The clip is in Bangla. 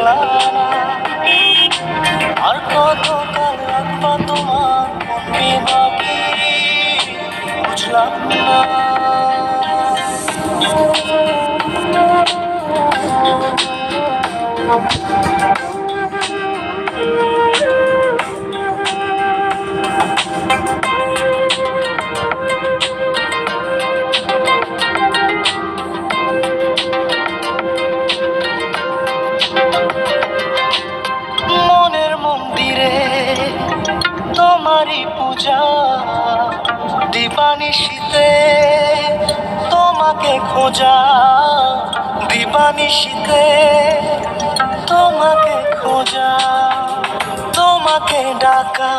বুঝলা না, আর কত কাল রাখবা তোমার মন বিভাগী, বুঝলাম না। মনের মন্দিরে তোমারই পূজা, দিবানিশীতে তোমাকে খোঁজা, দিবানিশীতে তোমাকে খোঁজা, তোমাকে ডাকা।